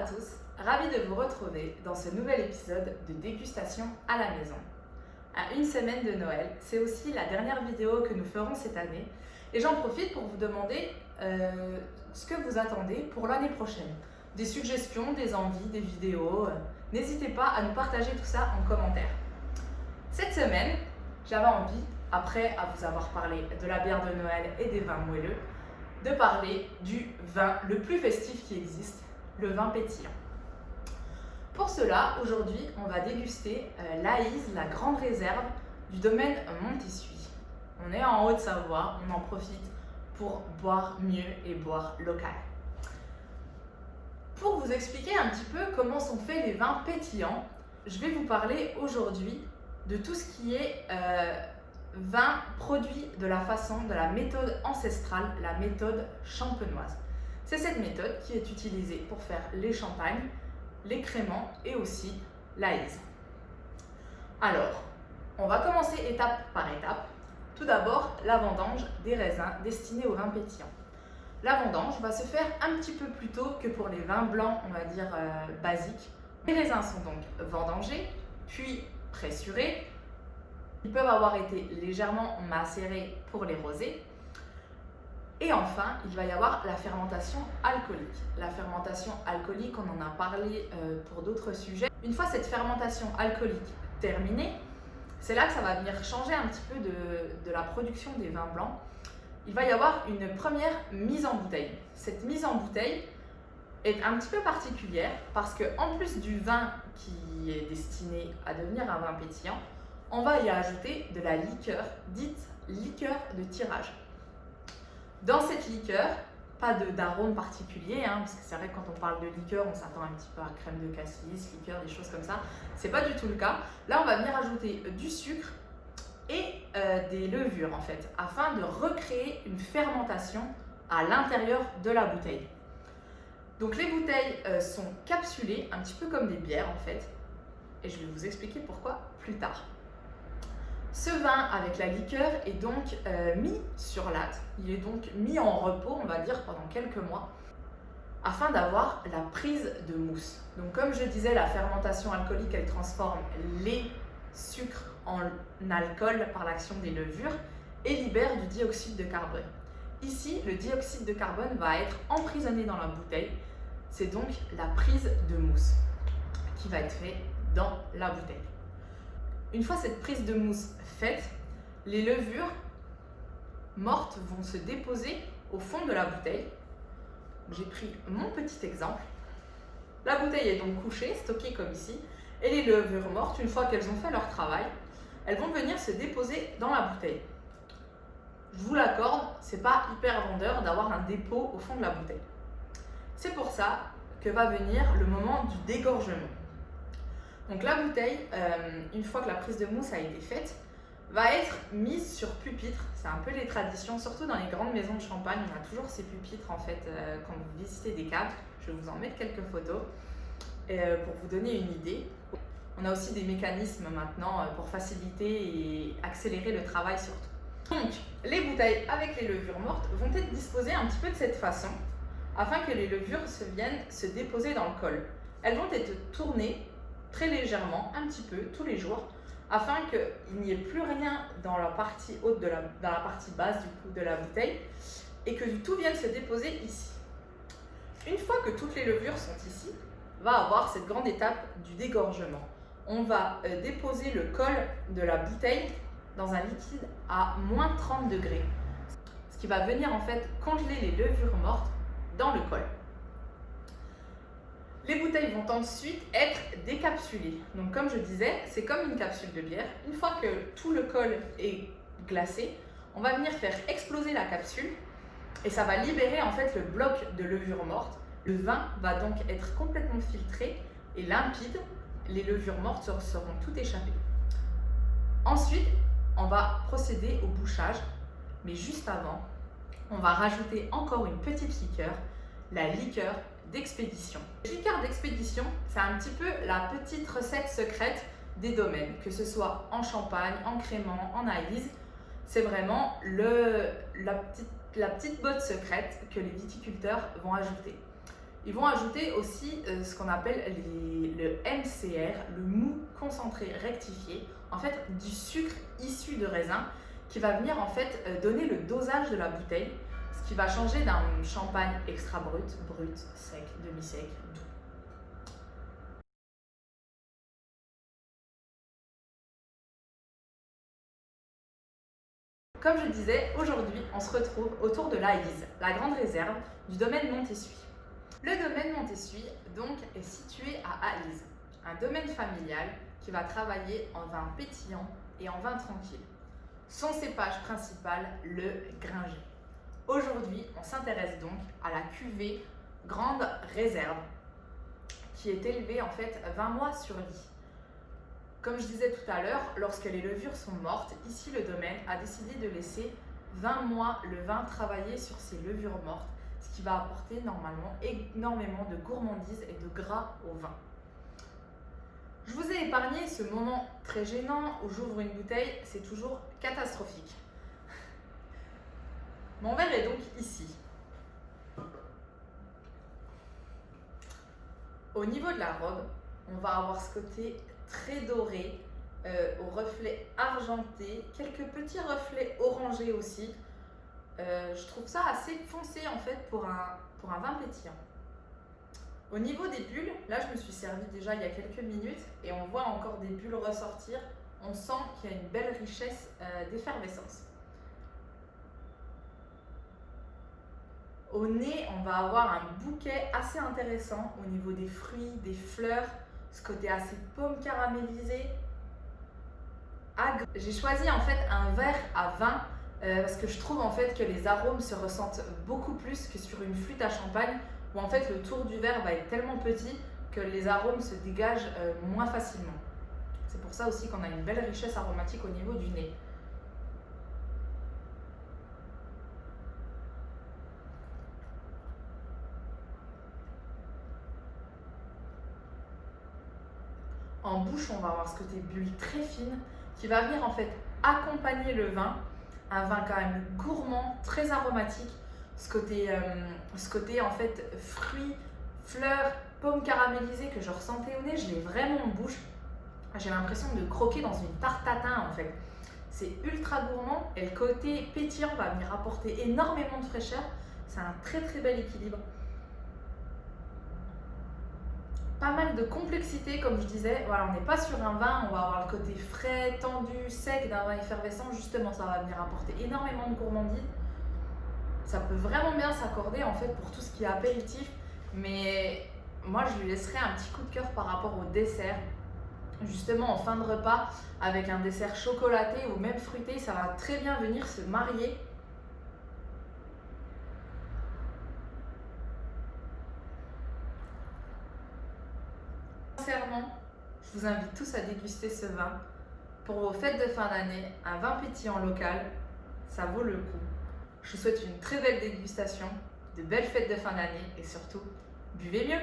tous, ravie de vous retrouver dans ce nouvel épisode de dégustation à la maison. À une semaine de Noël, c'est aussi la dernière vidéo que nous ferons cette année et j'en profite pour vous demander ce que vous attendez pour l'année prochaine. Des suggestions, des envies, des vidéos, n'hésitez pas à nous partager tout ça en commentaire. Cette semaine, j'avais envie, après vous avoir parlé de la bière de Noël et des vins moelleux, de parler du vin le plus festif qui existe, le vin pétillant. Pour cela, aujourd'hui, on va déguster l'Aïs, la grande réserve du domaine Montissuie. On est en Haute-Savoie, on en profite pour boire mieux et boire local. Pour vous expliquer un petit peu comment sont faits les vins pétillants, je vais vous parler aujourd'hui de tout ce qui est vin produit de la méthode ancestrale, la méthode champenoise. C'est cette méthode qui est utilisée pour faire les champagnes, les créments et aussi l'Aïs. Alors, on va commencer étape par étape. Tout d'abord, la vendange des raisins destinés aux vins pétillants. La vendange va se faire un petit peu plus tôt que pour les vins blancs, on va dire basiques. Les raisins sont donc vendangés, puis pressurés. Ils peuvent avoir été légèrement macérés pour les rosés. Et enfin, il va y avoir la fermentation alcoolique. La fermentation alcoolique, on en a parlé pour d'autres sujets. Une fois cette fermentation alcoolique terminée, c'est là que ça va venir changer un petit peu de la production des vins blancs. Il va y avoir une première mise en bouteille. Cette mise en bouteille est un petit peu particulière parce qu'en plus du vin qui est destiné à devenir un vin pétillant, on va y ajouter de la liqueur, dite liqueur de tirage. Dans cette liqueur, pas d'arôme particulier, parce que c'est vrai que quand on parle de liqueur, on s'attend un petit peu à crème de cassis, liqueur, des choses comme ça. C'est pas du tout le cas. Là, on va venir ajouter du sucre et des levures en fait, afin de recréer une fermentation à l'intérieur de la bouteille. Donc les bouteilles sont capsulées, un petit peu comme des bières en fait, et je vais vous expliquer pourquoi plus tard. Ce vin avec la liqueur est donc mis sur latte, il est donc mis en repos, on va dire, pendant quelques mois, afin d'avoir la prise de mousse. Donc comme je disais, la fermentation alcoolique, elle transforme les sucres en alcool par l'action des levures et libère du dioxyde de carbone. Ici, le dioxyde de carbone va être emprisonné dans la bouteille, c'est donc la prise de mousse qui va être faite dans la bouteille. Une fois cette prise de mousse faite, les levures mortes vont se déposer au fond de la bouteille. J'ai pris mon petit exemple. La bouteille est donc couchée, stockée comme ici, et les levures mortes, une fois qu'elles ont fait leur travail, elles vont venir se déposer dans la bouteille. Je vous l'accorde, c'est pas hyper vendeur d'avoir un dépôt au fond de la bouteille. C'est pour ça que va venir le moment du dégorgement. Donc la bouteille, une fois que la prise de mousse a été faite, va être mise sur pupitre. C'est un peu les traditions, surtout dans les grandes maisons de champagne, on a toujours ces pupitres en fait quand vous visitez des caves. Je vais vous en mettre quelques photos pour vous donner une idée. On a aussi des mécanismes maintenant pour faciliter et accélérer le travail surtout. Donc les bouteilles avec les levures mortes vont être disposées un petit peu de cette façon afin que les levures viennent se déposer dans le col. Elles vont être tournées très légèrement, un petit peu, tous les jours, afin qu'il n'y ait plus rien dans la partie haute, dans la partie basse du coup de la bouteille, et que tout vienne se déposer ici. Une fois que toutes les levures sont ici, va avoir cette grande étape du dégorgement. On va déposer le col de la bouteille dans un liquide à moins 30 degrés, ce qui va venir en fait congeler les levures mortes dans le col. Les bouteilles vont ensuite être décapsulées. Donc comme je disais, c'est comme une capsule de bière. Une fois que tout le col est glacé, on va venir faire exploser la capsule et ça va libérer en fait le bloc de levure morte. Le vin va donc être complètement filtré et limpide. Les levures mortes seront toutes échappées. Ensuite, on va procéder au bouchage, mais juste avant, on va rajouter encore une petite liqueur, la liqueur d'expédition. La liqueur d'expédition, c'est un petit peu la petite recette secrète des domaines, que ce soit en champagne, en crémant, en Aïs. C'est vraiment la petite botte secrète que les viticulteurs vont ajouter. Ils vont ajouter aussi ce qu'on appelle le MCR, le mou concentré rectifié, en fait du sucre issu de raisin qui va venir en fait donner le dosage de la bouteille, ce qui va changer d'un champagne extra brut, brut, sec, demi-sec, doux. Comme je disais, aujourd'hui, on se retrouve autour de l'Aïse, la grande réserve du domaine Montessuie. Le domaine Montessuie, donc, est situé à Aïse, un domaine familial qui va travailler en vin pétillant et en vin tranquille. Son cépage principal, le Gringer. Aujourd'hui, on s'intéresse donc à la cuvée Grande Réserve, qui est élevée en fait 20 mois sur lit. Comme je disais tout à l'heure, lorsque les levures sont mortes, ici le domaine a décidé de laisser 20 mois le vin travailler sur ces levures mortes, ce qui va apporter normalement énormément de gourmandise et de gras au vin. Je vous ai épargné ce moment très gênant où j'ouvre une bouteille, c'est toujours catastrophique. Mon verre est donc ici. Au niveau de la robe, on va avoir ce côté très doré, au reflet argenté, quelques petits reflets orangés aussi. Je trouve ça assez foncé en fait pour un vin pétillant. Au niveau des bulles, là je me suis servi déjà il y a quelques minutes et on voit encore des bulles ressortir. On sent qu'il y a une belle richesse d'effervescence. Au nez, on va avoir un bouquet assez intéressant au niveau des fruits, des fleurs, ce côté assez pomme caramélisée. J'ai choisi en fait un verre à vin parce que je trouve en fait que les arômes se ressentent beaucoup plus que sur une flûte à champagne où en fait le tour du verre va être tellement petit que les arômes se dégagent moins facilement. C'est pour ça aussi qu'on a une belle richesse aromatique au niveau du nez. En bouche, on va avoir ce côté bulle très fine qui va venir en fait accompagner le vin. Un vin quand même gourmand, très aromatique. Ce côté en fait fruits, fleurs, pommes caramélisées que je ressentais au nez, je l'ai vraiment en bouche. J'ai l'impression de croquer dans une tarte tatin en fait. C'est ultra gourmand et le côté pétillant va venir apporter énormément de fraîcheur. C'est un très très bel équilibre. Pas mal de complexité, comme je disais. Voilà, on n'est pas sur un vin, on va avoir le côté frais, tendu, sec d'un vin effervescent. Justement, ça va venir apporter énormément de gourmandise. Ça peut vraiment bien s'accorder en fait pour tout ce qui est apéritif. Mais moi, je lui laisserai un petit coup de cœur par rapport au dessert. Justement, en fin de repas, avec un dessert chocolaté ou même fruité, ça va très bien venir se marier. Sincèrement, je vous invite tous à déguster ce vin. Pour vos fêtes de fin d'année, un vin pétillant local, ça vaut le coup. Je vous souhaite une très belle dégustation, de belles fêtes de fin d'année et surtout, buvez mieux!